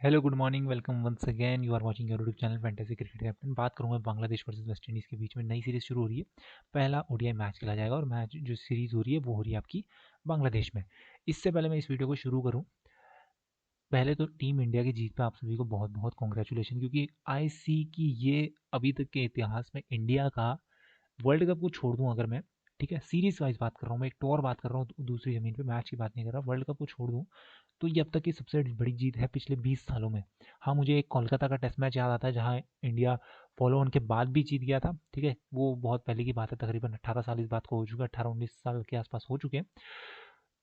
Hello good morning welcome once again you are watching your YouTube channel fantasy cricket captain. बात करूंगा Bangladesh versus West Indies के बीच में नई series शुरू हो रही है। पहला ओडीआई मैच खेला जाएगा और मैच जो सीरीज हो रही है वो हो रही है आपकी बांग्लादेश में। इससे पहले मैं इस वीडियो को शुरू करूं, पहले तो टीम इंडिया की जीत पे आप सभी को बहुत बहुत कॉन्ग्रेचुलेशन, क्योंकि आई सी की ये अभी तक के इतिहास में इंडिया का वर्ल्ड कप को छोड़ दूं अगर मैं, ठीक है, सीरीज वाइज बात कर रहा हूँ, मैं एक टॉर बात कर रहा हूँ दूसरी जमीन पे, मैच की बात नहीं कर रहा, वर्ल्ड कप को छोड़ दूं तो ये अब तक की सबसे बड़ी जीत है पिछले 20 सालों में। हाँ, मुझे एक कोलकाता का टेस्ट मैच याद आता है जहाँ इंडिया फॉलो ऑन के बाद भी जीत गया था, ठीक है, वो बहुत पहले की बात है, तकरीबन 18 साल इस बात को हो चुका है, 18-19 साल के आसपास हो चुके हैं।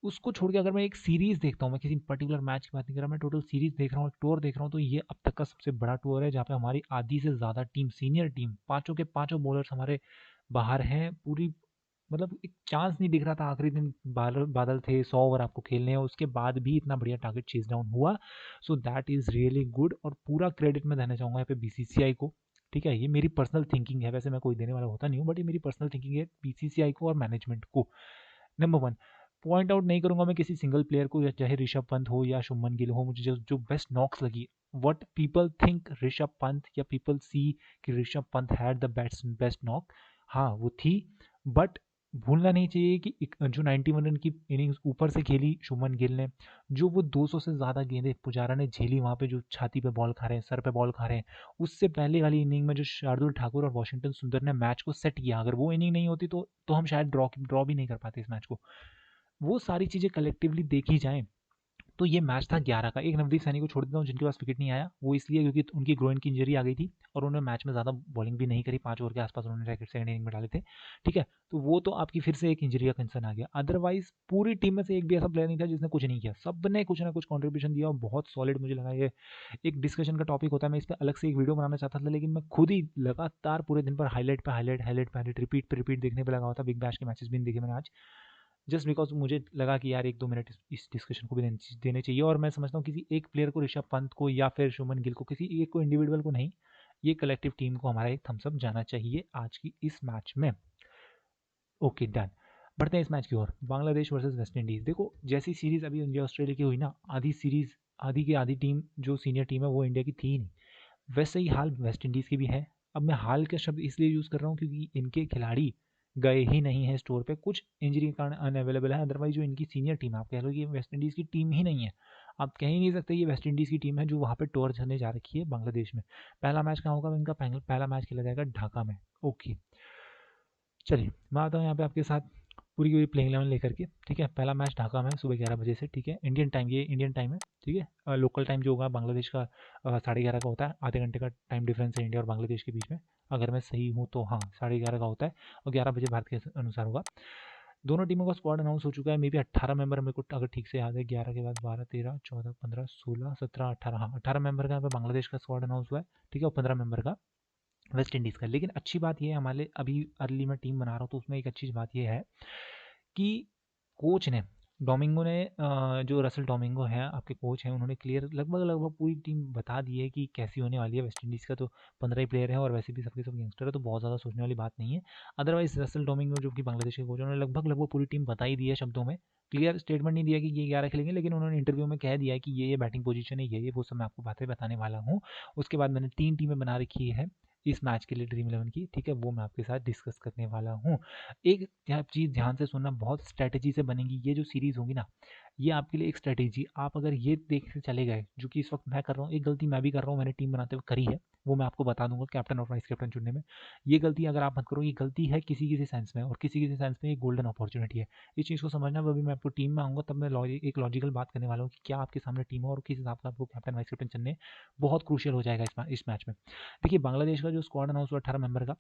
उसको छोड़ के अगर मैं एक सीरीज देखता हूँ, मैं किसी पर्टिकुलर मैच की बात नहीं कर रहा, मैं टोटल सीरीज देख रहा हूँ, एक टूर देख रहा हूँ, तो ये अब तक का सबसे बड़ा टूर है जहाँ पे हमारी आधी से ज़्यादा टीम, सीनियर टीम, पाँचों के पाँचों बॉलर्स हमारे बाहर हैं पूरी। मतलब एक चांस नहीं दिख रहा था, आखिरी दिन बादल बादल थे, 100 ओवर आपको खेलने हैं, उसके बाद भी इतना बढ़िया टारगेट चेज डाउन हुआ। So that is really good और पूरा क्रेडिट मैं देना चाहूँगा यहाँ पे बीसीसीआई को। ठीक है, ये मेरी पर्सनल थिंकिंग है, वैसे मैं कोई देने वाला होता नहीं हूँ, बट ये मेरी पर्सनल थिंकिंग है, बीसीसीआई को और मैनेजमेंट को। नंबर वन, पॉइंट आउट नहीं करूंगा मैं किसी सिंगल प्लेयर को, चाहे ऋषभ पंत हो या शुभमन गिल हो, मुझे जो जो बेस्ट नॉक्स लगी, what people think Rishabh Pant या पीपल सी कि Rishabh Pant had the best best knock, हाँ वो थी, बट भूलना नहीं चाहिए कि जो 91 रन की इनिंग्स ऊपर से खेली शुभमन गिल ने, जो वो 200 से ज़्यादा गेंदें पुजारा ने झेली वहाँ पे, जो छाती पे बॉल खा रहे हैं, सर पे बॉल खा रहे हैं, उससे पहले वाली इनिंग में जो शार्दुल ठाकुर और वॉशिंगटन सुंदर ने मैच को सेट किया, अगर वो इनिंग नहीं होती तो हम शायद ड्रॉ भी नहीं कर पाते इस मैच को। वो सारी चीज़ें कलेक्टिवली देखी जाएँ तो ये मैच था 11 का। एक नवदीप सैनी को छोड़ देता हूँ जिनके पास विकेट नहीं आया, वो इसलिए क्योंकि उनकी ग्रोइन की इंजरी आ गई थी और उन्होंने मैच में ज़्यादा बॉलिंग भी नहीं करी, 5 ओवर के आसपास उन्होंने रैकेट सेकंड इनिंग में डाले थे, ठीक है, तो वो तो आपकी फिर से एक इंजरी का कंसर्न आ गया। अदरवाइज पूरी टीम में से एक भी ऐसा प्लेयर नहीं था जिसने कुछ नहीं किया, सब ने कुछ ना कुछ कॉन्ट्रीब्यूशन दिया और बहुत सॉलिड मुझे लगा। ये एक डिस्कशन का टॉपिक होता है, मैं इस पर अलग से एक वीडियो बनाना चाहता था, लेकिन मैं खुद ही लगातार पूरे दिन पर हाईलाइट पे हाईलाइट हाईलाइट पे हाईलाइट रिपीट पे रिपीट देखने पर लगा हुआ था। बिग बैश के मैचेस भी नहीं देखे मैंने आज, जस्ट बिकॉज मुझे लगा कि यार 1-2 मिनट इस डिस्कशन को भी देने चाहिए। और मैं समझता हूँ किसी एक प्लेयर को, ऋषभ पंत को या फिर शुभमन गिल को, किसी एक को इंडिविजुअल को नहीं, ये कलेक्टिव टीम को हमारा एक थम्सअप जाना चाहिए आज की इस मैच में। ओके डन, बढ़ते हैं इस मैच की ओर, बांग्लादेश वर्सेस वेस्ट इंडीज़। देखो जैसी सीरीज़ अभी इंडिया ऑस्ट्रेलिया की हुई ना, आधी सीरीज़, आधी की आधी टीम जो सीनियर टीम है वो इंडिया की थी ही नहीं, वैसे ही हाल वेस्ट इंडीज़ की भी है। अब मैं हाल का शब्द इसलिए यूज़ कर रहा हूँ क्योंकि इनके खिलाड़ी गए ही नहीं हैं स्टोर पे, कुछ इंजरी के कारण अनअवेलेबल है, अदरवाइज जो इनकी सीनियर टीम, आप कह लो कि वेस्ट इंडीज़ की टीम ही नहीं है, आप कह ही नहीं सकते ये वेस्ट इंडीज़ की टीम है जो वहाँ पे टूर करने जा रखी है बांग्लादेश में। पहला मैच कहाँ होगा इनका, पहला मैच खेला जाएगा ढाका में। ओके, चलिए मैं आता हूँ यहाँ पे आपके साथ पूरी की पूरी प्लेइंग 11 लेकर के, ठीक है। पहला मैच ढाका में सुबह 11 बजे से, ठीक है, इंडियन टाइम, ये इंडियन टाइम है, ठीक है। लोकल टाइम जो होगा बांग्लादेश का 11:30 का होता है, आधे घंटे का टाइम डिफरेंस है इंडिया और बांग्लादेश के बीच में, अगर मैं सही हूँ तो, हाँ 11:30 का होता है और 11 बजे भारत के अनुसार होगा। दोनों टीमों का स्क्वाड अनाउंस हो चुका है, मे बी 18 मेंबर मेरे को अगर ठीक से याद है, 11 के बाद 12 13 14 15 16 17 18, हाँ 18 मेंबर का यहाँ पे बांग्लादेश का स्क्वाड अनाउंस हुआ है, ठीक है, और 15 मेंबर का वेस्ट इंडीज़ का। लेकिन अच्छी बात ये है, हमारे अभी अर्ली में टीम बना रहा हूँ तो उसमें एक अच्छी बात ये है कि कोच ने, डोमिंगो ने, जो रसल डोमिंगो हैं आपके कोच हैं, उन्होंने क्लियर लगभग लगभग पूरी टीम बता दी है कि कैसी होने वाली है। वेस्ट इंडीज़ का तो 15 ही प्लेयर है और वैसे भी सबके सब यंगस्टर है, तो बहुत ज़्यादा सोचने वाली बात नहीं है। अदरवाइज रसल डोमिंगो जो कि बांग्लादेश के कोच हैं, उन्होंने लगभग लगभग पूरी टीम बता ही दी है शब्दों में, क्लियर स्टेटमेंट नहीं दिया कि ये 11 खेलेंगे, लेकिन उन्होंने इंटरव्यू में कह दिया है कि ये बैटिंग पोजीशन है, ये वो सब मैं आपको बातें बताने वाला हूँ। उसके बाद मैंने 3 टीमें बना रखी है इस मैच के लिए ड्रीम 11 की, ठीक है, वो मैं आपके साथ डिस्कस करने वाला हूँ। एक चीज़ ध्यान से सुनना, बहुत स्ट्रैटेजी से बनेगी ये जो सीरीज़ होगी ना, ये आपके लिए एक स्ट्रैटेजी, आप अगर ये देख के चले गए, जो कि इस वक्त मैं कर रहा हूँ, एक गलती मैं भी कर रहा हूँ, मैंने टीम बनाते हुए करी है, वो मैं आपको बता दूंगा कैप्टन और वाइस कैप्टन चुनने में। ये गलती अगर आप मत करो, ये गलती है किसी किसी सेंस में, और किसी किसी सेंस में ये गोल्डन अपॉर्चुनिटी है। इस चीज़ को समझना, वो भी मैं आपको टीम में आऊँगा तब मैं एक लॉजिकल बात करने वाला हूँ कि क्या आपके सामने टीम है और किस हिसाब से आपको कैप्टन वाइस कैप्टन चुनने, बहुत क्रूशियल हो जाएगा इस मैच में। देखिए बांग्लादेश का जो स्क्वाड अनाउंस हुआ 18 मेंबर का,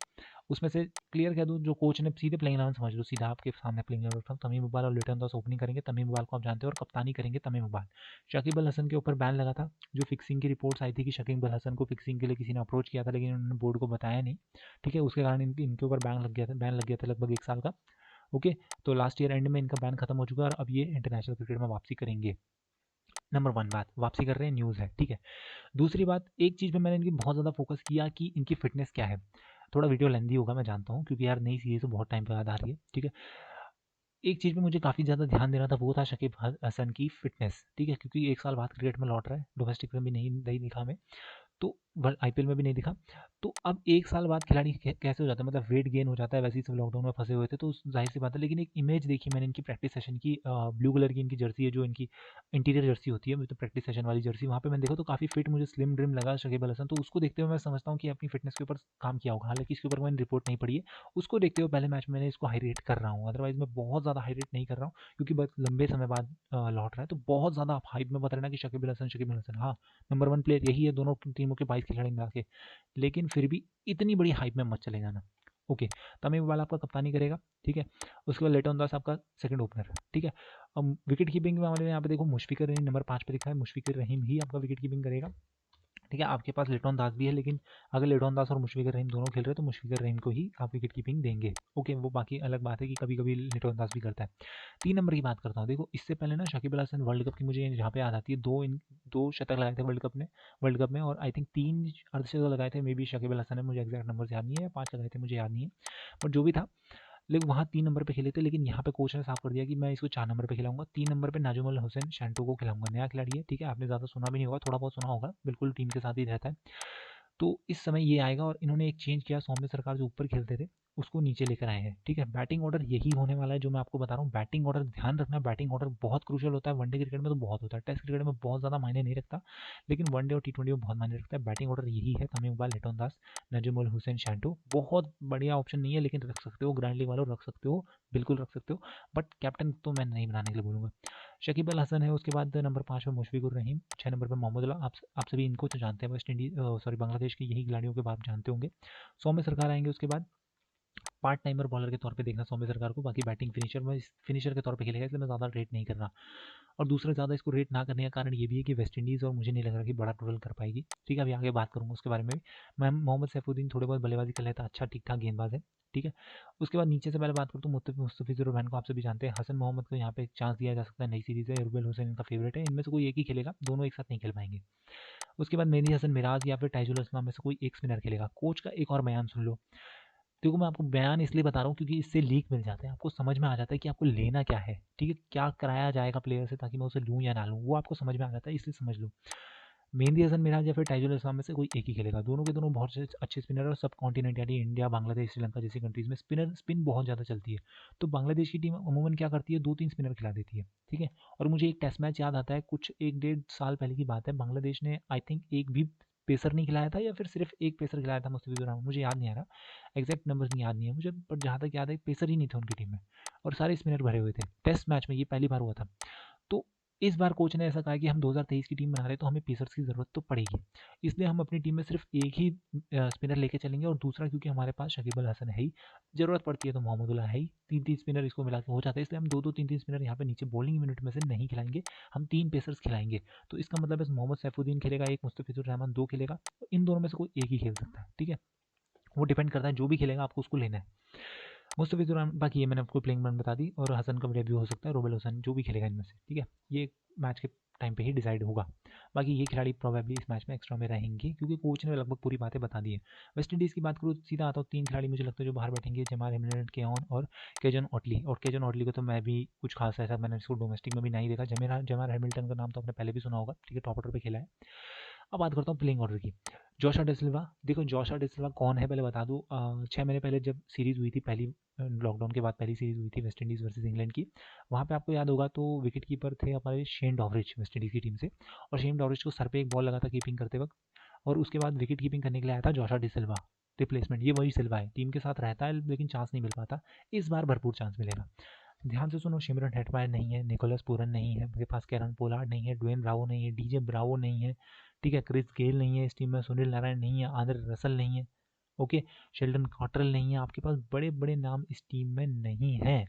उसमें से क्लियर कह दूँ, जो कोच ने सीधे प्लेइंग 11 समझ लो, सीधा आपके सामने प्लेइंग 11 रखा हूँ, तमीम इकबाल और लिटन दास ओपनिंग करेंगे, तमीम इकबाल को आप जानते हो, और कप्तानी करेंगे तमीम इकबाल। शकीब अल हसन के ऊपर बैन लगा था, जो फिक्सिंग की रिपोर्ट्स आई थी कि शकीब अल हसन को फिक्सिंग के लिए किसी ने अप्रोच किया था, लेकिन उन्होंने बोर्ड को बताया नहीं, ठीक है, उसके कारण इनके ऊपर बैन लग गया था लगभग 1 साल का। ओके, तो लास्ट ईयर एंड में इनका बैन खत्म हो चुका है और अब ये इंटरनेशनल क्रिकेट में वापसी करेंगे। नंबर 1 बात, वापसी कर रहे हैं, न्यूज़ है, ठीक है। दूसरी बात, एक चीज़ पे मैंने इनकी बहुत ज़्यादा फोकस किया कि इनकी फिटनेस क्या है। थोड़ा वीडियो लेंदी होगा मैं जानता हूँ, क्योंकि यार नई सीरीज़ तो बहुत टाइम बाद आ रही है, ठीक है। एक चीज़ पे मुझे काफ़ी ज़्यादा ध्यान देना था, वो था शकीब हसन की फ़िटनेस, ठीक है? क्योंकि 1 साल बाद क्रिकेट में लौट रहा है, डोमेस्टिक में भी नहीं दिखा हमें। तो वर्ल्ड आईपीएल में भी नहीं दिखा। तो अब 1 साल बाद खिलाड़ी कैसे हो जाता है, मतलब वेट गेन हो जाता है, वैसे ही सब लॉकडाउन में फँसे हुए थे, तो ज़ाहिर-सी बात है। लेकिन एक इमेज देखी मैंने इनकी प्रैक्टिस सेशन की, ब्लू कलर की इनकी जर्सी है, जो इनकी इंटीरियर जर्सी होती है, मतलब प्रैक्टिस सेशन वाली जर्सी, वहाँ पे मैंने देखा तो काफ़ी फिट, मुझे स्लिम ड्रिम लगा शकीब अल हसन। तो उसको देखते हुए मैं समझता हूँ कि अपनी फिटनेस के ऊपर काम किया होगा। हालाँकि इसके ऊपर मैंने रिपोर्ट नहीं पढ़ी है। उसको देखते हुए पहले मैच में मैंने इसको हाई रेट कर रहा हूँ, अदरवाइज़ मैं बहुत ज़्यादा हाई रेट नहीं कर रहा हूँ, क्योंकि बहुत लंबे समय बाद लौट रहा है, तो बहुत ज़्यादा आप हाइप में मत रहना कि शकीब अल हसन, हाँ, नंबर 1 प्लेयर यही है दोनों टीमों के 22 खिलाड़ी मिला के। लेकिन फिर भी इतनी बड़ी हाइप में मत चले जाना। ओके, तमीम इकबाल आपका कप्तानी करेगा, ठीक है। उसके बाद लेटन दास आपका सेकंड ओपनर, ठीक है। अब विकेट कीपिंग के मामले में यहाँ पे देखो, मुशफिकुर रहीम नंबर 5 पे लिखा है, मुशफिकुर रहीम ही आपका विकेट कीपिंग करेगा, ठीक है। आपके पास लिटॉन दास भी है, लेकिन अगर लिटॉन दास और मुशफिकुर रहीम दोनों खेल रहे हैं तो मुशफिकुर रहीम को ही आप विकेट कीपिंग देंगे। ओके, वो बाकी अलग बात है कि कभी कभी लिटॉन दास भी करता है। 3 नंबर की बात करता हूँ। देखो, इससे पहले ना शकीब अल हसन वर्ल्ड कप की मुझे जहाँ पे याद आती है, दो शतक लगाए थे वर्ल्ड कप में, और आई थिंक 3 अर्धशतक लगाए थे, मे बी शकीब अल हसन ने, मुझे एग्जैक्ट नंबर याद नहीं है, या 5 लगाए थे, मुझे याद नहीं है, बट जो भी था। लेकिन वहाँ 3 नंबर पे खेले थे, लेकिन यहाँ पे कोच ने साफ कर दिया कि मैं इसको 4 नंबर पे खिलाऊंगा। 3 नंबर पे नाजुमुल हुसैन शैंटो को खिलाऊंगा, नया खिलाड़ी है, ठीक है। आपने ज़्यादा सुना भी नहीं होगा, थोड़ा बहुत सुना होगा, बिल्कुल टीम के साथ ही रहता है। तो इस समय ये आएगा, और इन्होंने एक चेंज किया, सौम्य सरकार जो ऊपर खेलते थे उसको नीचे लेकर आए हैं, ठीक है। बैटिंग ऑर्डर यही होने वाला है जो मैं आपको बता रहा हूँ। बैटिंग ऑर्डर ध्यान रखना, बैटिंग ऑर्डर बहुत क्रूशियल होता है। वनडे क्रिकेट में तो बहुत होता है, टेस्ट क्रिकेट में बहुत ज़्यादा मायने नहीं रखता, लेकिन वनडे और टी20 में बहुत मायने रखता है। बैटिंग ऑर्डर यही है, तमीम इकबाल, लिटन दास, नजमुल हुसैन शैंटो। बहुत बढ़िया ऑप्शन नहीं है, लेकिन रख सकते हो, ग्रैंड लीग वालों रख सकते हो, बिल्कुल रख सकते हो, बट कैप्टन तो मैं नहीं बनाने के लिए बोलूँगा। शकीब अल हसन है, उसके बाद नंबर 5 पे मुशफिकुर रहीम, 6 नंबर पे मोहम्मद अला। आप सभी इनको तो जानते हैं, वेस्ट इंडीज सॉरी बांग्लादेश के यही खिलाड़ियों के बारे में जानते होंगे। सौम्य सरकार आएंगे उसके बाद, पार्ट टाइमर बॉलर के तौर पे देखना सौम्य सरकार को, बाकी बैटिंग फिनिशर के तौर पे खेलेगा, इसलिए मैं ज़्यादा रेट नहीं कर रहा। और दूसरा, ज़्यादा इसको रेट ना करने का कारण ये भी है कि वेस्ट इंडीज़ और मुझे नहीं लग रहा कि बड़ा टोटल कर पाएगी, ठीक है। अभी आगे बात करूँगा उसके बारे में भी। मैं मोहम्मद सैफुद्दीन थोड़े बहुत बल्लेबाजी कर लेता, अच्छा ठीक ठाक गेंदबाज है, ठीक है। उसके बाद नीचे से पहले बात करता हूँ मुस्तफिजुर रहमान को, आप सभी जानते हैं। हसन मोहम्मद को यहाँ पे एक चांस दिया जा सकता है, नई सीरीज़ है, रुबेल हुसैन इनका फेवरेट है, इनमें से कोई एक ही खेलेगा, दोनों एक साथ नहीं खेल पाएंगे। उसके बाद मेहदी हसन मिराज या फिर ताइजुल इस्लाम में से कोई एक स्पिनर खेलेगा। कोच का एक और बयान सुन लो। देखो, मैं आपको बयान इसलिए बता रहा हूँ क्योंकि इससे लीक मिल जाते हैं, आपको समझ में आ जाता है कि आपको लेना क्या है, ठीक है, क्या कराया जाएगा प्लेयर से ताकि मैं उसे लूँ या ना लूँ, वो आपको समझ में आ जाता है, इसलिए समझ लो। मेहंदी हसन मिराज या फिर ताइजुल इस्लाम में से कोई एक ही खेलेगा। दोनों के दोनों बहुत से अच्छे स्पिनर, और सब कॉन्टिनेंट यानी इंडिया, बांग्लादेश, श्रीलंका जैसी कंट्रीज में स्पिन बहुत ज़्यादा चलती है। तो बांग्लादेश की टीम अमूमन क्या करती है, 2-3 स्पिनर खिला देती है, ठीक है। और मुझे एक टेस्ट मैच याद आता है, कुछ 1-1.5 साल पहले की बात है, बांग्लादेश ने आई थिंक एक भी पेसर नहीं खिलाया था, या फिर सिर्फ एक पेसर खिलाया था, मुस्तफिजुर रहमान, मुझे याद नहीं आ रहा, एग्जैक्ट नंबर नहीं याद नहीं है मुझे, बट जहाँ तक याद है पेसर ही नहीं थे उनकी टीम में, और सारे स्पिनर भरे हुए थे। टेस्ट मैच में ये पहली बार हुआ था। तो इस बार कोच ने ऐसा कहा कि हम 2023 की टीम बना रहे हैं, तो हमें पेसर्स की ज़रूरत तो पड़ेगी, इसलिए हम अपनी टीम में सिर्फ एक ही स्पिनर लेके चलेंगे, और दूसरा क्योंकि हमारे पास शकीब अल हसन है ही, ज़रूरत पड़ती है तो मोहम्मद उल्लाह है ही, 3-3 स्पिनर इसको मिला के हो जाता है, इसलिए हम 2-2 3-3 स्पिनर यहाँ पे नीचे बॉलिंग यूनिट में से नहीं खिलाएंगे, हम 3 पेसर्स खिलाएंगे। तो इसका मतलब है मोहम्मद सैफुद्दीन खेलेगा एक, मुस्तफिजुर रहमान 2 खेलेगा, तो इन दोनों में से कोई एक ही खेल सकता है, ठीक है। वो डिपेंड करता है, जो भी खेलेगा आपको उसको लेना है। मुस्तफिजुर रहमान, बाकी ये मैंने आपको प्लेइंग 11 बता दी, और हसन का डेब्यू हो सकता है, रोबेल हसन, जो भी खेलेगा इनमें से, ठीक है। ये मैच के टाइम पे ही डिसाइड होगा। बाकी ये खिलाड़ी प्रोबेबली इस मैच में एक्स्ट्रा में रहेंगे, क्योंकि कोच ने लगभग पूरी बातें बता दी है। वेस्ट इंडीज़ की बात करूँ, सीधा आता हूँ, 3 खिलाड़ी मुझे लगता है जो बाहर बैठेंगे, जमाल हेमल्टन, केओन और केजन ऑटली। और केजन ऑटली को तो मैं भी कुछ खास ऐसा मैंने इसको डोमेस्टिक में भी नहीं देखा। जमाल हेमिल्टन का नाम तो आपने पहले भी सुना होगा, ठीक है, टॉप ऑर्डर पे खेला है। अब बात करता हूँ प्लेइंग ऑर्डर की। जोशा डिसिल्वा, देखो जोशा डिसिल्वा कौन है पहले बता दूँ। 6 महीने पहले जब सीरीज़ हुई थी पहली, लॉकडाउन के बाद पहली सीरीज़ हुई थी वेस्ट इंडीज़ वर्सेस इंग्लैंड की, वहाँ पे आपको याद होगा तो विकेट कीपर थे हमारे शेन डॉवरिच वेस्ट इंडीज़ की टीम से, और शेन डॉवरिच को सर पे एक बॉल लगा था कीपिंग करते वक्त, और उसके बाद विकेट कीपिंग करने के लिए आया था जोशा डिसिल्वा, रिप्लेसमेंट। ये वही सिल्वा है, टीम के साथ रहता है लेकिन चांस नहीं मिल पाता, इस बार भरपूर चांस मिलेगा। ध्यान से सुनो, सिमरन हेटमायर नहीं है, निकोलस पूरन नहीं है, मेरे पास कैरन पोलार्ड नहीं है, ड्वेन ब्रावो नहीं है, डीजे ब्रावो नहीं है, ठीक है, क्रिस गेल नहीं है इस टीम में, सुनील नारायण नहीं है, आंद्रे रसल नहीं है, ओके, शेल्डन कॉटरल नहीं है, आपके पास बड़े बड़े नाम इस टीम में नहीं है।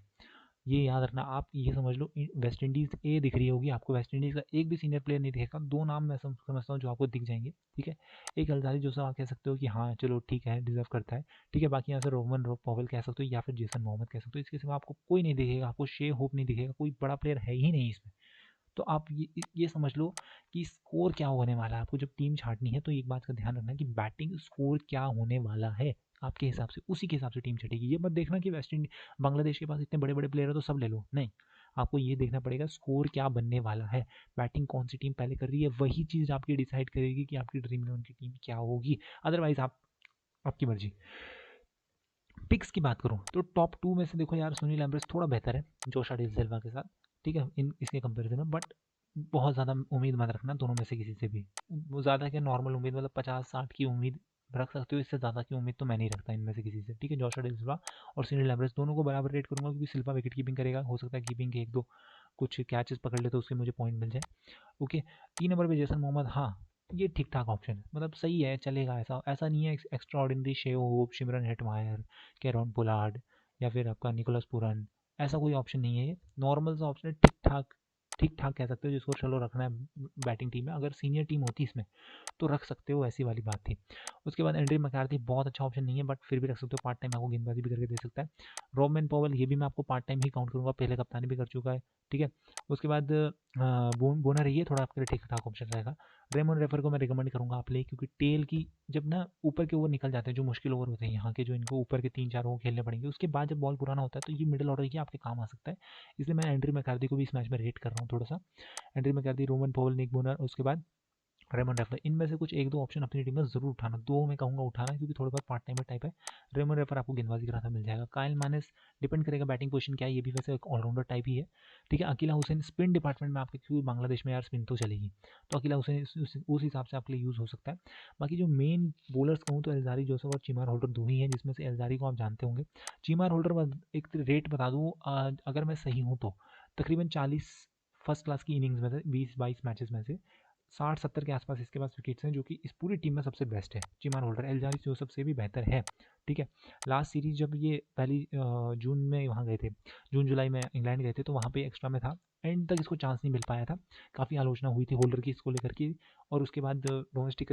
ये याद रखना, आप ये समझ लो वेस्ट इंडीज़ ए दिख रही होगी आपको, वेस्ट इंडीज़ का एक भी सीनियर प्लेयर नहीं दिखेगा। 2 नाम मैं समझता हूँ जो आपको दिख जाएंगे, ठीक है। एक अल्जारी जोसफ आप कह सकते हो कि हाँ चलो ठीक है, डिजर्व करता है, ठीक है। बाकी यहाँ से रोमन पॉवेल कह सकते हो, या फिर जेसन मोहम्मद कह सकते हो, इसके सिवा आपको कोई नहीं दिखेगा, आपको शे होप नहीं दिखेगा, कोई बड़ा प्लेयर है ही नहीं इसमें। तो आप ये समझ लो कि स्कोर क्या होने वाला है। आपको जब टीम छाटनी है तो एक बात का ध्यान रखना कि बैटिंग स्कोर क्या होने वाला है, आपके हिसाब से, उसी के हिसाब से टीम चटेगी। ये मत देखना कि वेस्ट इंडीज बांग्लादेश के पास इतने बड़े बड़े प्लेयर है तो सब ले लो, नहीं। आपको ये देखना पड़ेगा स्कोर क्या बनने वाला है, बैटिंग कौन सी टीम पहले कर रही है, वही चीज़ आपकी डिसाइड करेगी कि आपकी ड्रीम इलेवन की टीम क्या होगी। अदरवाइज आप आपकी मर्जी। पिक्स की बात करूँ तो टॉप 2 में से देखो यार, सुनील एम्ब्रेस थोड़ा बेहतर है जोश सिल्वा के साथ, ठीक है, इन इसके कंपैरिजन में। बट बहुत ज़्यादा उम्मीद मत रखना दोनों में से किसी से भी। वो ज़्यादा क्या, नॉर्मल उम्मीद, मतलब 50-60 की उम्मीद रख सकते हो, इससे ज़्यादा की उम्मीद तो मैं नहीं रखता इनमें से किसी से, ठीक है। जोश सिल्वा और सुनील एम्ब्रेस दोनों को बराबर रेट करूँगा, क्योंकि सिल्वा विकेट कीपिंग करेगा, हो सकता है कीपिंग के 1-2 कुछ कैचेस पकड़ ले तो उसके मुझे पॉइंट मिल जाए। ओके, 3 नंबर पे जेसन मोहम्मद, हाँ ये ठीक ठाक ऑप्शन है, मतलब सही है, चलेगा। ऐसा ऐसा नहीं है एक्स्ट्रा ऑर्डिनरी शेव होप, सिमरन हेटमायर, कैरॉन पोलार्ड या फिर आपका निकोलस पूरन, ऐसा कोई ऑप्शन नहीं है। ये नॉर्मल सा ऑप्शन है, ठीक ठाक, ठीक ठाक कह सकते हो, जिसको चलो रखना है बैटिंग टीम में। अगर सीनियर टीम होती इसमें तो रख सकते हो, ऐसी वाली बात थी। उसके बाद एंड्री मैकार्थी बहुत अच्छा ऑप्शन नहीं है, बट फिर भी रख सकते हो, पार्ट टाइम आपको गेंदबाजी भी करके दे सकता है। रोबमैन पॉवेल, ये भी मैं आपको पार्ट टाइम ही काउंट करूँगा, पहले कप्तानी भी कर चुका है, ठीक है। उसके बाद बोनर, ये थोड़ा आपके लिए ठीक ठाक ऑप्शन रहेगा। रेमन रेफर को मैं रिकमेंड करूँगा आप ले, क्योंकि टेल की जब ना ऊपर के ओवर निकल जाते हैं, जो मुश्किल ओवर होते हैं यहाँ के, जो इनको ऊपर के 3-4 ओवर खेलने पड़ेंगे, उसके बाद जब बॉल पुराना होता है तो ये मिडिल ऑर्डर की आपके काम आ सकता है। इसलिए मैं एंड्री मैकार्थी को भी इस मैच में रेट कर रहा हूँ थोड़ा सा। एंड्री मैकार्थी, रोमन पॉवेल, निक बोनर, उसके बाद रेमन रेफर, इनमें से कुछ 1-2 ऑप्शन अपनी टीम में जरूर उठाना। 2 मैं कहूँगा उठाना, क्योंकि थोड़ा बहुत पार्ट टाइम टाइप है। रेमन रेफर आपको गेंदबाजी कराता मिल जाएगा। कायल मानस, डिपेंड करेगा बैटिंग पोजीशन क्या है, ये भी वैसे एक ऑलराउंडर टाइप ही है, ठीक है। अकीला हुसैन, स्पिन डिपार्टमेंट में आपके, क्योंकि बांग्लादेश में यार स्पिन तो चलेगी, तो अकीला हुसैन उस हिसाब से आपके लिए यूज़ हो सकता है। बाकी जो मेन बॉलर्स कहूँ तो एल्जारी जोसेफ और चीमार होल्डर 2 ही हैं, जिसमें से एल्जारी को आप जानते होंगे। चीमार होल्डर एक रेट बता दूँ, अगर मैं सही हूँ तो तकरीबन 40 फर्स्ट क्लास की इनिंग्स में से, 20-22 मैचेस में से 60-70 के आसपास इसके पास विकेट्स हैं, जो कि इस पूरी टीम में सबसे बेस्ट है। चीमार होल्डर एल्जारी जोसेफ से भी बेहतर है, ठीक है। लास्ट सीरीज जब ये पहली जून में वहाँ गए थे, जून जुलाई में इंग्लैंड गए थे, तो वहाँ पे एक्स्ट्रा में था, एंड तक इसको चांस नहीं मिल पाया था, काफ़ी आलोचना हुई थी होल्डर की इसको लेकर के। और उसके बाद डोमेस्टिक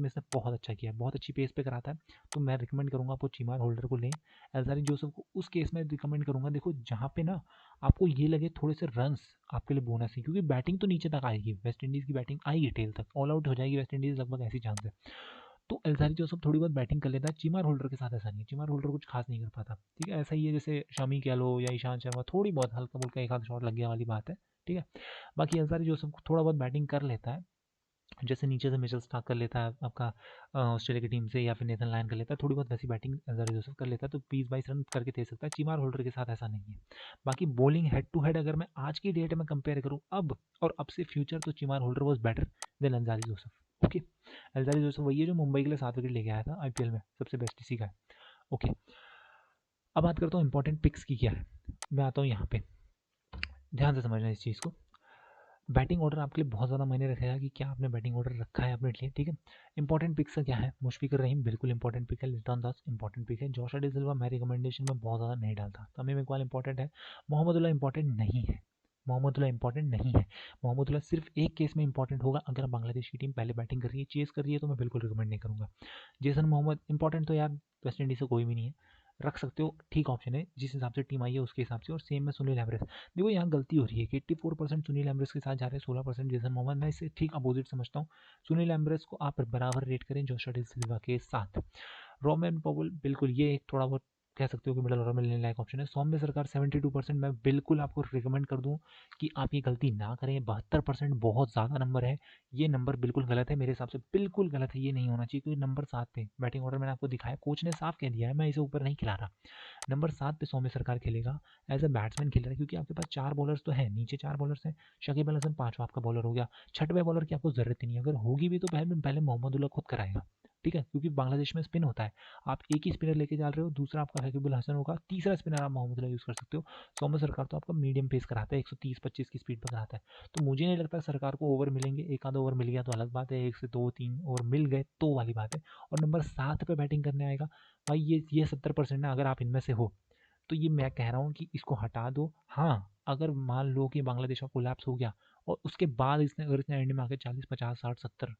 में इसने बहुत अच्छा किया, बहुत अच्छी पेस पे कराता है, तो मैं रिकमेंड करूँगा आपको चीमार होल्डर को लें। एल्जारी जोसेफ को उस केस में रिकमेंड करूँगा, देखो जहाँ पे ना आपको ये लगे थोड़े से रन्स आपके लिए बोनस है, क्योंकि बैटिंग तो नीचे तक आएगी, वेस्ट इंडीज़ की बैटिंग आएगी टेल तक, ऑल आउट हो जाएगी वेस्ट इंडीज़ लगभग, ऐसी चांस है। तो एल्जारी जोसेफ थोड़ी बहुत बैटिंग कर लेता है, चीमार होल्डर के साथ ऐसा नहीं है, चीमार होल्डर कुछ खास नहीं कर पाता, ठीक है। ऐसा ही है जैसे शमी कह लो या ईशांत शर्मा, थोड़ी बहुत हल्का फुल्का एक आध शॉट लग गया वाली बात है, ठीक है। बाकी एल्जारी जोसेफ थोड़ा बहुत बैटिंग कर लेता है, जैसे नीचे से मिचेल स्टार्क कर लेता है आपका ऑस्ट्रेलिया की टीम से, या फिर नेथन लायन कर लेता है, थोड़ी बहुत वैसी बैटिंग एल्जारी जोसेफ कर लेता है, तो 20-22 रन करके दे सकता है। चीमार होल्डर के साथ ऐसा नहीं है। बाकी बॉलिंग हेड टू हेड अगर मैं आज की डेट में कंपेयर करूँ अब और अब से फ्यूचर, तो Chemar Holder was better than Alzarri Joseph, okay. Alzarri Joseph वही है जो मुंबई के लिए 7 विकेट लेके आया था आईपीएल में, सबसे बेस्ट इसी का है, ओके। अब बात करता हूँ इंपॉर्टेंट पिक्स की क्या है, मैं आता हूँ यहाँ पे, ध्यान से समझना इस चीज़ को। बैटिंग ऑर्डर आपके लिए बहुत ज़्यादा मायने रखेगा कि क्या आपने बैटिंग ऑर्डर रखा है अपने लिए, ठीक है। इंपॉर्टेंट पिक्स क्या है, मुशफिकुर रहीम बिल्कुल इंपॉर्टेंट पिक है, लिटन दास इंपॉर्टेंट पिक है, जोशा डी सिल्वा मैं रिकमेंडेशन में बहुत ज़्यादा नहीं डालता, तमीम इकबाल इंपॉर्टेंट है, मोहम्मदुल्लाह इंपॉर्टेंट नहीं है, मोहम्मदुल्लाह इंपॉर्टेंट नहीं है। मोहम्मदुल्लाह सिर्फ एक केस में इंपॉर्टेंट होगा, अगर बांग्लादेश की टीम पहले बैटिंग कर रही है, चेस कर रही है, तो मैं बिल्कुल रिकमेंड नहीं करूँगा। जेसन मोहम्मद इंपॉर्टेंट तो यार वेस्ट इंडीज़ से कोई भी नहीं है, रख सकते हो, ठीक ऑप्शन है, जिस हिसाब से टीम आई है उसके हिसाब से। और सेम में सुनील एवरेज, देखो यहाँ गलती हो रही है कि 84% सुनील एम्ब्रेस के साथ जा रहे हैं, 16% जेसन मोहम्मद, मैं इसे ठीक अपोजिट समझता हूँ। सुनील एम्ब्रेस को आप बराबर रेट करें जोशा डी सिल्वा के साथ। रोमन पॉवेल बिल्कुल ये एक थोड़ा बहुत कह सकते हो कि मिडल ऑर्डर में लेने लायक ऑप्शन है। सौम्य सरकार 72%, मैं बिल्कुल आपको रिकमेंड कर दूं कि आप ये गलती ना करें। 72% बहुत ज़्यादा नंबर है, ये नंबर बिल्कुल गलत है मेरे हिसाब से, बिल्कुल गलत है, ये नहीं होना चाहिए, क्योंकि नंबर 7 पे बैटिंग ऑर्डर मैंने आपको दिखाया, कोच ने साफ कह दिया है, मैं इसे ऊपर नहीं खिला रहा। नंबर 7 पे सौम्य सरकार खेलेगा, एज अ बैट्समैन खेल रहा है, क्योंकि आपके पास 4 बॉलर्स तो है, नीचे 4 बॉलर्स हैं, शकीब अल हसन 5वां आपका बॉलर हो गया, छठवें बॉलर की आपको जरूरत ही नहीं है, अगर होगी भी तो पहले मोहम्मदुल्लाह खुद कराएगा, ठीक है, क्योंकि बांग्लादेश में स्पिन होता है, आप एक ही स्पिनर लेके जा रहे हो, दूसरा आपका शकीब अल हसन होगा, तीसरा स्पिनर आप मोहम्मदुल्लाह यूज़ कर सकते हो। सौम्य सरकार तो आपका मीडियम पेस कराता है, 130-25 की स्पीड पर कराता है, तो मुझे नहीं लगता सरकार को ओवर मिलेंगे, एक आधा ओवर मिल गया तो अलग बात है, 1 से 2-3 ओवर मिल गए तो वाली बात है। और नंबर 7 पे बैटिंग करने आएगा भाई, ये 70% ना, अगर आप इनमें से हो तो ये मैं कह रहा हूँ कि इसको हटा दो। हाँ, अगर मान लो कि बांग्लादेश का कोलैप्स हो गया और उसके बाद इसने एंड में आके 40-50-60-70,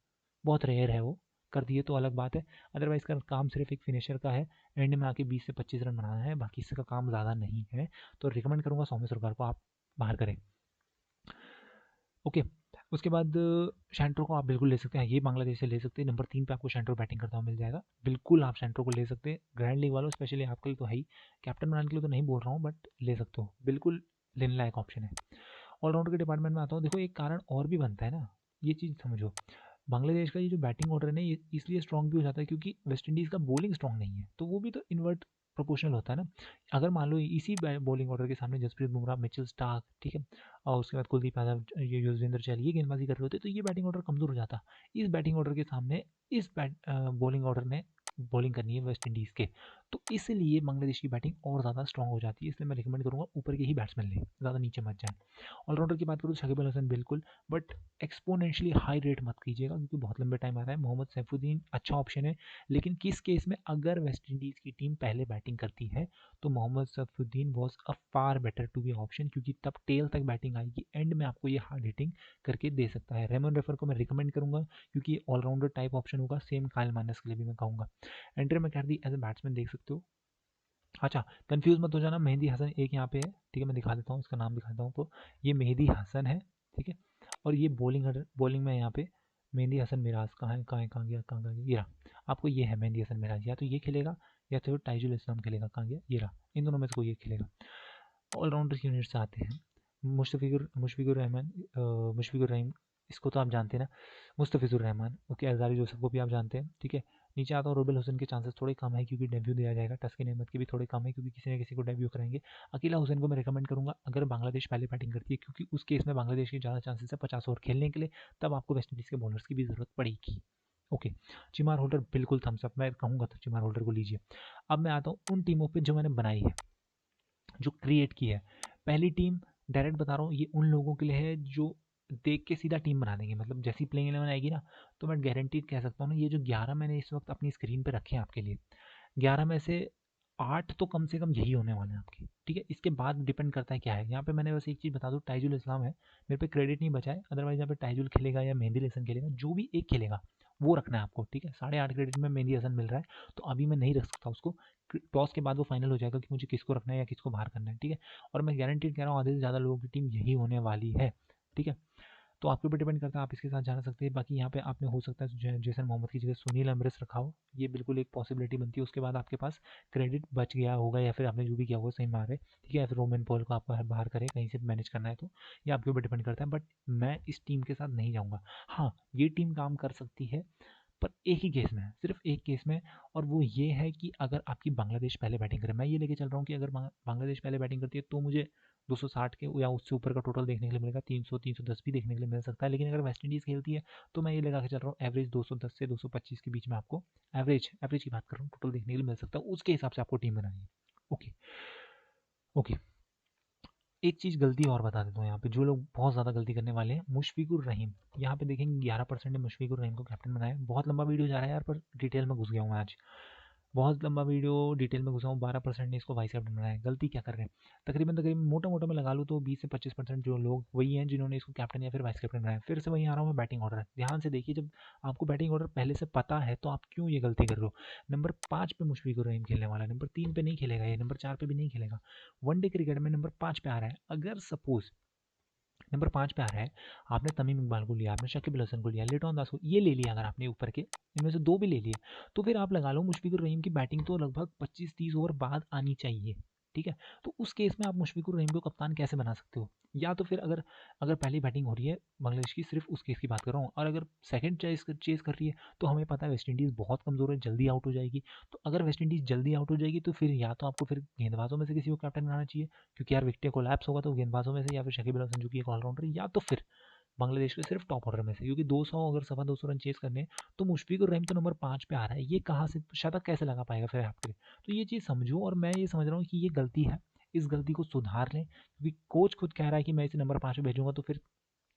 बहुत रेयर है वो, कर दिए तो अलग बात है। अदरवाइज का काम सिर्फ एक फिनिशर का है, एंड में आके 20 से 25 रन बनाना है, बाकी इसका काम ज़्यादा नहीं है, तो रिकमेंड करूँगा सौम्य सरकार को आप बाहर करें, ओके। उसके बाद शैंट्रो को आप बिल्कुल ले सकते हैं, ये बांग्लादेश से ले सकते हैं। नंबर 3 पे आपको शैंट्रो बैटिंग करता हुआ मिल जाएगा, बिल्कुल आप शैंट्रो को ले सकते हैं। ग्रैंड लीग वालों स्पेशली आपके लिए तो है ही, कैप्टन बनाने के लिए तो नहीं बोल रहा हूँ, बट ले सकते हो, बिल्कुल लेने लायक ऑप्शन है। ऑलराउंडर के डिपार्टमेंट में आता हूँ, देखो एक कारण और भी बनता है ना, ये चीज़ समझो। बांग्लादेश का ये जो बैटिंग ऑर्डर है ना, ये इसलिए स्ट्रॉन्ग भी हो जाता है क्योंकि वेस्ट इंडीज़ का बॉलिंग स्ट्रॉन्ग नहीं है, तो वो भी तो इन्वर्ट प्रोपोर्शनल होता है ना। अगर मान लो इसी बॉलिंग ऑर्डर के सामने जसप्रीत बुमराह, मिचेल स्टार्क, ठीक है, और उसके बाद कुलदीप यादव, ये युजवेंद्र चहल ये गेंदबाजी कर रहे होते तो ये बैटिंग ऑर्डर कमज़ोर हो जाता। इस बैटिंग ऑर्डर के सामने इस बॉलिंग ऑर्डर ने बॉलिंग करनी है वेस्ट इंडीज़ के, तो इसलिए बांग्लादेश की बैटिंग और ज़्यादा स्ट्रॉन्ग हो जाती है। इसलिए मैं रिकमेंड करूँगा ऊपर के ही बैट्समैन लें, ज़्यादा नीचे मत जाए। ऑलराउंडर की बात करूँ तो शकीब अल हसन बिल्कुल, बट एक्सपोनेंशियली हाई रेट मत कीजिएगा क्योंकि बहुत लंबे टाइम आ रहा है। मोहम्मद सैफुद्दीन अच्छा ऑप्शन है, लेकिन किस केस में, अगर वेस्ट इंडीज़ की टीम पहले बैटिंग करती है तो Mohammad Saifuddin was a far better to be option, क्योंकि तब टेल तक बैटिंग आएगी, एंड में आपको ये हार्ड हिटिंग करके दे सकता है। रेमन रेफर को मैं रिकमेंड करूंगा क्योंकि ऑलराउंडर टाइप ऑप्शन होगा, सेम काइल माइनस के लिए भी मैं कहूँगा। एंट्री मैककार्थी एज ए बैट्समैन देख सकते हो। अच्छा, कंफ्यूज मत हो जाना, मेहंदी हसन एक यहाँ पे है, ठीक है, मैं दिखा देता हूँ, इसका नाम दिखाता हूँ आपको, ये मेहंदी हसन है, ठीक है। और ये बॉलिंग में यहाँ पे मेहंदी हसन मिराज कहाँ है, कहाँ गया, ये रहा। आपको ये है मेहंदी हसन मिराज, या तो ये खेलेगा या तो ताइजुल इस्लाम खेलेगा, कहाँ गया, ये रहा, इन दोनों में से कोई एक खेलेगा। ऑलराउंडर यूनिट से आते हैं, मुशफिकुर रहमान, मुशफिकुर रहीम, इसको तो आप जानते हैं ना, Mustafizur Rahman, okay, Alzarri Joseph को भी आप जानते हैं, ठीक है। नीचे आता हूँ, रोबेल हुसैन के चांसेस थोड़े कम है क्योंकि डेब्यू दिया जाएगा, टस्किन अहमद के भी थोड़े कम है क्योंकि किसी न किसी को डेब्यू कराएंगे। अकीला हुसैन को मैं रिकमेंड करूंगा अगर बांग्लादेश पहले बैटिंग करती है, क्योंकि उस केस में बांग्लादेश के ज़्यादा चांसेस है 50 ओवर खेलने के लिए, तब आपको वेस्ट इंडीज़ के बॉलर्स की भी ज़रूरत पड़ेगी। ओके, चिमार होल्डर बिल्कुल थम्स अप, मैं कहूँगा तो चिमार होल्डर को लीजिए। अब मैं आता हूँ उन टीमों पर जो मैंने बनाई है, जो क्रिएट की है। पहली टीम, डायरेक्ट बता रहा हूँ, ये उन लोगों के लिए है जो देख के सीधा टीम बना देंगे, मतलब जैसी प्लेइंग 11 आएगी ना, तो मैं गारंटीड कह सकता हूँ ना, ये जो 11 मैंने इस वक्त अपनी स्क्रीन पे रखे हैं आपके लिए, 11 में से 8 तो कम से कम यही होने वाले हैं आपके, ठीक है। इसके बाद डिपेंड करता है क्या है। यहाँ पे मैंने बस एक चीज़ बता दूँ, ताइजुल इस्लाम है, मेरे पे क्रेडिट नहीं बचा है, अदरवाइज यहाँ पे ताइजुल खेलेगा या मेहंदी हसन खेलेगा, जो भी एक खेलेगा वो रखना है आपको, ठीक है। 8.5 क्रेडिट में मेहंदी हसन मिल रहा है, तो अभी मैं नहीं रख सकता उसको, टॉस के बाद वो फाइनल हो जाएगा कि मुझे किसको रखना है या किसको बाहर करना है, ठीक है। और मैं गारंटीड कह रहा हूँ आधे से ज़्यादा लोगों की टीम यही होने वाली है, ठीक है। तो आपके ऊपर डिपेंड करता है, आप इसके साथ जाना सकते हैं। बाकी यहाँ पे आपने हो सकता है जैसन मोहम्मद की जगह सुनील अमरिस रखा हो, ये बिल्कुल एक पॉसिबिलिटी बनती है। उसके बाद आपके पास क्रेडिट बच गया होगा या फिर आपने जो भी किया होगा सही मार है, ठीक है, या फिर रोमन पॉल को आपको बाहर करे कहीं से मैनेज करना है, तो ये आपके ऊपर डिपेंड करता है। बट मैं इस टीम के साथ नहीं जाऊँगा। हाँ, ये टीम काम कर सकती है, पर एक ही केस में है, सिर्फ एक केस में, और वो ये है कि अगर आपकी बांग्लादेश पहले बैटिंग करे। मैं ये लेके चल रहा हूँ कि अगर बांग्लादेश पहले बैटिंग करती है तो मुझे 260 के या उससे ऊपर का टोटल देखने के लिए मिलेगा, 300 310 भी देखने के लिए मिल सकता है। लेकिन अगर वेस्ट इंडीज़ खेलती है तो मैं ये लगा के चल रहा हूँ एवरेज 210 से 225 के बीच में आपको, एवरेज की बात कर रहा हूँ, टोटल देखने के लिए मिल सकता है। उसके हिसाब से आपको टीम बनानी है। Okay, okay. एक चीज़ गलती और बता देता हूँ यहाँ पे, जो लोग बहुत ज़्यादा गलती करने वाले हैं, मुशफिकुर रहीम, यहाँ पे देखेंगे 11% ने मुशफिकुर रहीम को कैप्टन बनाया। बहुत लंबा वीडियो जा रहा है यार, पर डिटेल में घुस गया हूँ मैं आज, बहुत लंबा वीडियो, डिटेल में घुसा हूँ। 12% ने इसको वाइस कैप्टन बनाया है। गलती क्या कर रहे हैं, तकरीबन तकरीबन मोटा मोटा मैं लगा लूँ तो 20 से 25% जो लोग वही हैं जिन्होंने इसको कैप्टन या फिर वाइस कैप्टन बनाया। फिर से वहीं आ रहा हूँ मैं, बैटिंग ऑर्डर ध्यान से देखिए, जब आपको बैटिंग ऑर्डर पहले से पता है तो आप क्यों ये गलती कर रहे हो। नंबर 5 पे मुशफिकुर रहीम खेलने वाला है, नंबर 3 पे नहीं खेलेगा, ये नंबर 4 पे भी नहीं खेलेगा। वनडे क्रिकेट में नंबर 5 पे आ रहा है। अगर सपोज नंबर 5 पे आ रहा है, आपने तमीम इकबाल को लिया, आपने शकीब अल हसन को लिया, लिटॉन दास को ये ले लिया, अगर आपने ऊपर के इनमें से 2 भी ले लिए, तो फिर आप लगा लो मुशफिकुर रहीम की बैटिंग तो लगभग 25-30 ओवर बाद आनी चाहिए, ठीक है। तो उस केस में आप मुशफिकुर रहीम को कप्तान कैसे बना सकते हो, या तो फिर अगर अगर पहली बैटिंग हो रही है बांग्लादेश की, सिर्फ उस केस की बात कर रहा हूँ, और अगर सेकंड चेस कर रही है, तो हमें पता है वेस्ट इंडीज़ बहुत कमज़ोर है, जल्दी आउट हो जाएगी। तो अगर वेस्ट इंडीज़ जल्दी आउट हो जाएगी तो फिर या तो आपको फिर गेंदबाजों में से किसी को कैप्टन बनाना चाहिए, क्योंकि यार विकेट कोलैप्स होगा तो गेंदबाजों में से, या फिर शकीब अल हसन जो कि एक ऑलराउंडर, या तो फिर बांग्लादेश के सिर्फ टॉप ऑर्डर में से, क्योंकि 200 अगर 250 रन चेस करने हैं, तो मुशफिकुर रहीम तो नंबर 5 पे आ रहा है, ये कहाँ से शतक कैसे लगा पाएगा फिर आपके। तो ये चीज़ समझो, और मैं ये समझ रहा हूँ कि ये गलती है, इस गलती को सुधार लें, क्योंकि कोच खुद कह रहा है कि मैं इसे नंबर 5 पे भेजूंगा, तो फिर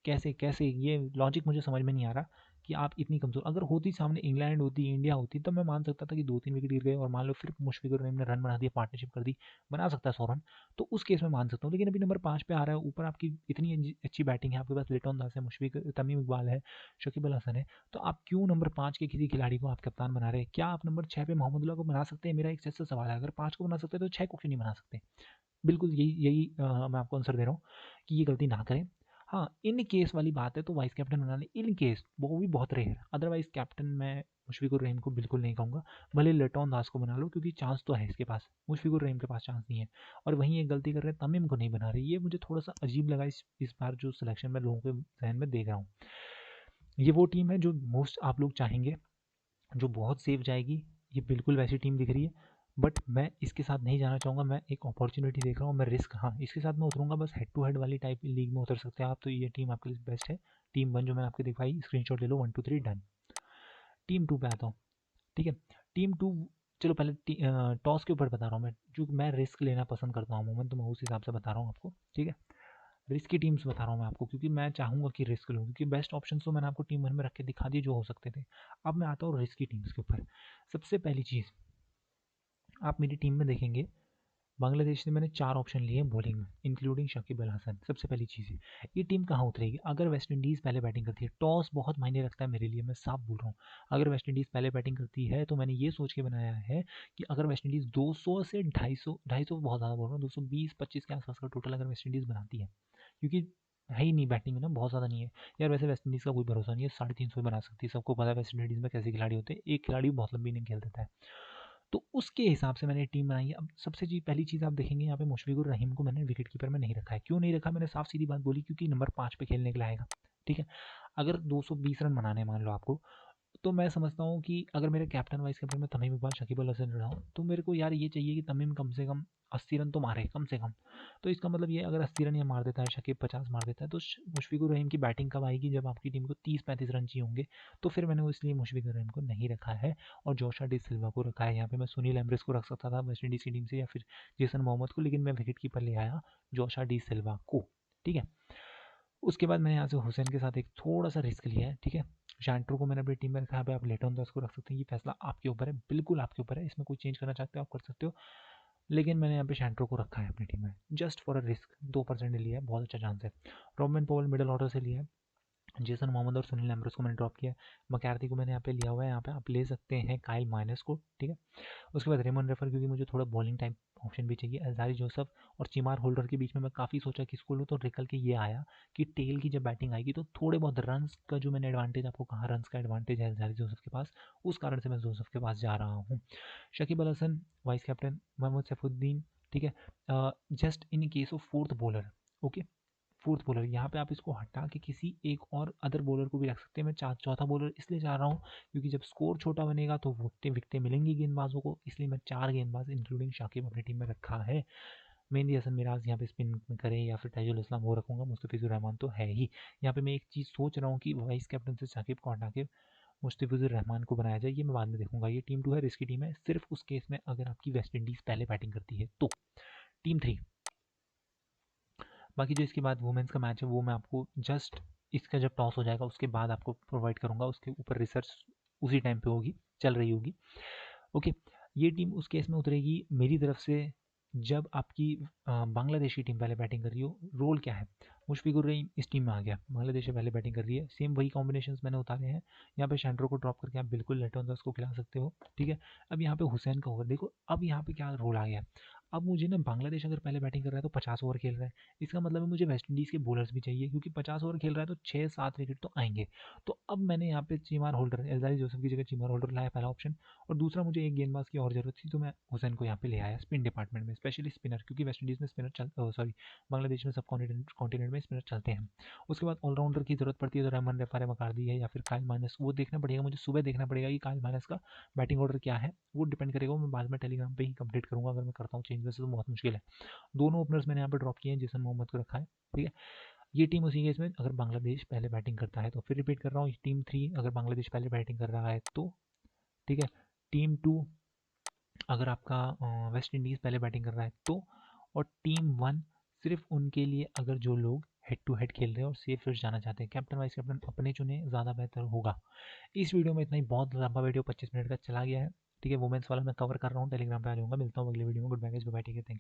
कैसे कैसे ये लॉजिक मुझे समझ में नहीं आ रहा कि आप इतनी कमज़ोर, अगर होती सामने इंग्लैंड होती, इंडिया होती, तब मैं मान सकता था कि 2-3 विकेट गिर गए और मान लो फिर मुशफिकुर रहीम ने रन बना दिया, पार्टनरशिप कर दी, बना सकता है 100 रन, तो उस केस में मान सकता हूँ। लेकिन अभी नंबर 5 पे आ रहा है, ऊपर आपकी इतनी अच्छी बैटिंग है, आपके पास लिटॉन दास है, मुशफिक तमीम इकबाल है, शकीब अल हसन है, तो आप क्यों नंबर 5 के किसी खिलाड़ी को आप कप्तान बना रहे हैं। क्या आप नंबर 6 पे मोहम्मदुल्लाह को बना सकते हैं, मेरा एक सच्चा सवाल है। अगर 5 को बना सकते हैं तो 6 को क्यों नहीं बना सकते। बिल्कुल यही यही मैं आपको आंसर दे रहा हूँ कि ये गलती ना करें। हाँ, इन केस वाली बात है तो वाइस कैप्टन बना लें, इन केस वो भी बहुत रेयर। अदरवाइज कैप्टन मैं मुशफिकुर रहीम को बिल्कुल नहीं कहूँगा। भले लेटॉन दास को बना लो क्योंकि चांस तो है इसके पास, मुशफिकुर रहीम के पास चांस नहीं है। और वहीं एक गलती कर रहे हैं, तमीम को नहीं बना रहे। ये मुझे थोड़ा सा अजीब लगा इस बार जो सिलेक्शन में लोगों के जहन में देख रहा हूँ। ये वो टीम है जो मोस्ट आप लोग चाहेंगे, जो बहुत सेफ जाएगी। ये बिल्कुल वैसी टीम दिख रही है, बट मैं इसके साथ नहीं जाना चाहूँगा। मैं एक अपॉर्चुनिटी देख रहा हूँ, मैं रिस्क, हाँ इसके साथ मैं उतरूँगा बस हेड टू हेड वाली टाइप लीग में उतर सकते हैं आप, तो ये टीम आपके लिए बेस्ट है। टीम 1 जो मैंने आपको दिखाई, स्क्रीनशॉट ले लो, 1 2 3 डन। टीम 2 पे आता हूँ, ठीक है। टीम 2, चलो पहले टॉस के ऊपर बता रहा हूँ मैं, जो मैं रिस्क लेना पसंद करता हूँ अमूमन, तो मैं उस हिसाब से बता रहा हूँ आपको, ठीक है। रिस्की टीम्स बता रहा हूँ मैं आपको क्योंकि मैं चाहूँगा कि रिस्क लूँ, क्योंकि बेस्ट ऑप्शन तो मैंने आपको टीम 1 में रख के दिखा दिए जो हो सकते थे। अब मैं आता हूँ रिस्की टीम्स के ऊपर। सबसे पहली चीज़, आप मेरी टीम में देखेंगे बांग्लादेश से मैंने 4 ऑप्शन लिए हैं बॉलिंग में, इंक्लूडिंग शकीब अल हसन। सबसे पहली चीज़ है, ये टीम कहाँ उतरेगी? अगर वेस्ट इंडीज़ पहले बैटिंग करती है, टॉस बहुत मायने रखता है मेरे लिए, मैं साफ बोल रहा हूँ। अगर वेस्ट इंडीज़ पहले बैटिंग करती है तो मैंने ये सोच के बनाया है कि अगर वेस्ट इंडीज़ 200 से 250 बहुत ज़्यादा बोल रहा हूँ, 220-25 के आसपास का टोटल अगर वेस्ट इंडीज़ बनाती है, क्योंकि है ही नहीं बैटिंग में ना, बहुत ज़्यादा नहीं है यार। वैसे वेस्ट इंडीज़ का कोई भरोसा नहीं है, 350 बना सकती है, सबको पता है वेस्ट इंडीज़ में कैसे खिलाड़ी होते हैं, एक खिलाड़ी बहुत लंबी इनिंग खेल देता है। तो उसके हिसाब से मैंने टीम बनाई है। अब सबसे पहली चीज़ आप देखेंगे यहाँ पे मुशफिकुर रहीम को मैंने विकेट कीपर में नहीं रखा है। क्यों नहीं रखा? मैंने साफ सीधी बात बोली, क्योंकि नंबर 5 पे खेलने के लिए आएगा, ठीक है। अगर 220 रन बनाने हैं मान लो आपको, तो मैं समझता हूँ कि अगर मेरे कैप्टन वाइस कैप्टन में तमीम इकबाल शकीब अल हसन रहा हूँ, तो मेरे को यार ये चाहिए कि तमीम कम से कम 80 रन तो मारे, कम से कम। तो इसका मतलब ये, अगर 80 रन ये मार देता है, शकीब 50 मार देता है, तो मुशफिकुर रहीम की बैटिंग कब आएगी? जब आपकी टीम को 30-35 रन चाहिए होंगे। तो फिर मैंने वो इसलिए मुशफिकुर रहीम को नहीं रखा है और जोशा डी सिल्वा को रखा है। यहाँ पे मैं सुनील एम्ब्रेस को रख सकता था वेस्ट इंडीज़ की टीम से, या फिर जेसन मोहम्मद को, लेकिन मैं विकेट कीपर ले आया जोशा डी सिल्वा को, ठीक है। उसके बाद मैंने यहाँ से हुसैन के साथ एक थोड़ा सा रिस्क लिया है, ठीक है। शैंट्रो को मैंने अपनी टीम में रखा है, आप लेटन दास को रख सकते हैं, ये फैसला आपके ऊपर है, बिल्कुल आपके ऊपर है। इसमें कोई चेंज करना चाहते हो आप कर सकते हो, लेकिन मैंने यहाँ पे शैंट्रो को रखा है अपनी टीम में, जस्ट फॉर अ रिस्क। 2% लिया है, बहुत अच्छा चांस है। रॉबिन पॉवल मिडिल ऑर्डर से लिया है, जेसन मोहम्मद और सुनील एम्ब्रोस को मैंने ड्रॉप किया है। मकैर्थी को मैंने यहाँ पे लिया हुआ है, यहाँ पे आप ले सकते हैं काइल माइनस को, ठीक है। उसके बाद रेमन रेफर, क्योंकि मुझे थोड़ा बॉलिंग टाइप ऑप्शन भी चाहिए। अजहारी जोसफ और चिमार होल्डर के बीच में मैं काफ़ी सोचा किसको लूँ, तो निकल के ये आया कि टेल की जब बैटिंग आएगी तो थोड़े बहुत रन्स का, जो मैंने एडवांटेज आपको कहा, रन्स का एडवांटेज है अजहारी जोसफ के पास, उस कारण से मैं जोसफ के पास जा रहा हूँ। शकीब अल हसन वाइस कैप्टन, मोहम्मद सैफुद्दीन, ठीक है। Just in case of fourth bowler, okay, fourth bowler यहाँ पे आप इसको हटा के किसी एक और अदर बॉलर को भी रख सकते हैं। मैं चौथा बॉलर इसलिए चाह रहा हूँ क्योंकि जब स्कोर छोटा बनेगा तो विकटें विकटें मिलेंगी गेंदबाजों को, इसलिए मैं 4 गेंदबाज इंक्लूडिंग शाकिब अपनी टीम में रखा है। मेहंदी हसन मिराज यहाँ पे स्पिन में करें या फिर ताजुल इस्लाम वो रखूँगा, मुस्तफिजुर रहमान तो है ही। यहाँ पे मैं एक चीज़ सोच रहा हूँ कि वाइस कैप्टन से शाकिब को हटा के मुस्तफिजुर रहमान को बनाया जाए, ये मैं बाद में देखूंगा। ये टीम 2 है, रिस्की टीम है, सिर्फ उस केस में अगर आपकी वेस्ट इंडीज़ पहले बैटिंग करती है तो। टीम 3, बाकी जो इसके बाद वुमेंस का मैच है वो मैं आपको जस्ट इसका जब टॉस हो जाएगा उसके बाद आपको प्रोवाइड करूँगा, उसके ऊपर रिसर्च उसी टाइम पे होगी, चल रही होगी, ओके। ये टीम उस केस में उतरेगी मेरी तरफ से जब आपकी बांग्लादेश की टीम पहले बैटिंग कर रही हो। रोल क्या है? मुशफिकुर रहीम इस टीम में आ गया, बांग्लादेश से पहले बैटिंग कर रही है, सेम वही कॉम्बिनेशंस मैंने उतारे हैं। यहाँ पे शैंट्रो को ड्रॉप करके आप बिल्कुल लेटन दास को खिला सकते हो, ठीक है। अब यहाँ पे हुसैन का ओवर देखो, अब यहाँ पे क्या रोल आ गया। अब मुझे ना, बांग्लादेश अगर पहले बैटिंग कर रहा है तो 50 ओवर खेल रहा है, इसका मतलब है मुझे वेस्ट इंडीज़ के बॉलर्स भी चाहिए, क्योंकि 50 ओवर खेल रहा है तो 6-7 विकेट तो आएंगे। तो अब मैंने यहाँ पे चीमार होल्डर, एल्जारी जोसेफ की जगह चीमार होल्डर लाया, पहला ऑप्शन। और दूसरा, मुझे एक गेंदबाज की और जरूरत थी तो मैं हुसैन को यहाँ पे ले आया स्पिन डिपार्टमेंट में, स्पेशली स्पिनर, क्योंकि वेस्ट इंडीज़ में स्पिनर सॉरी, बांग्लादेश में सब कॉन्टिनेंट में स्पिनर चलते हैं। उसके बाद ऑलराउंडर की जरूरत पड़ती है, तो रहमान रेफारे मकारदी है या फिर काइल माइनस, वो देखना पड़ेगा मुझे, सुबह देखना पड़ेगा कि काइल माइनस का बैटिंग ऑर्डर क्या है, वो डिपेंड करेगा। वो मैं बाद में टेलीग्राम पे ही कंप्लीट करूँगा अगर मैं करता हूँ चेंज, वैसे तो बहुत मुश्किल है। दोनों ओपनर्स मैंने यहाँ पे ड्रॉप किए हैं, जेसन मोहम्मद को रखा है, ठीक है। ये टीम उसी केस में अगर बांग्लादेश पहले बैटिंग करता है तो, फिर रिपीट कर रहा हूँ, टीम 3 अगर बांग्लादेश पहले बैटिंग कर रहा है तो, ठीक है। टीम 2 अगर आपका वेस्ट इंडीज़ पहले बैटिंग कर रहा है तो, और टीम 1 सिर्फ उनके लिए अगर जो लोग हेड टू हेड खेल रहे हैं और सेफ फर्स्ट जाना चाहते हैं, कैप्टन वाइस कैप्टन अपने चुने, ज़्यादा बेहतर होगा। इस वीडियो में इतना ही, बहुत लंबा वीडियो 25 मिनट का चला गया है, ठीक है। वुमेंस वाला मैं कवर कर रहा हूँ, टेलीग्राम पे आ जाऊँगा, मिलता हूँ अगले वीडियो में। गुड बाय गाइस, बाय, ठीक है, थैंक यू।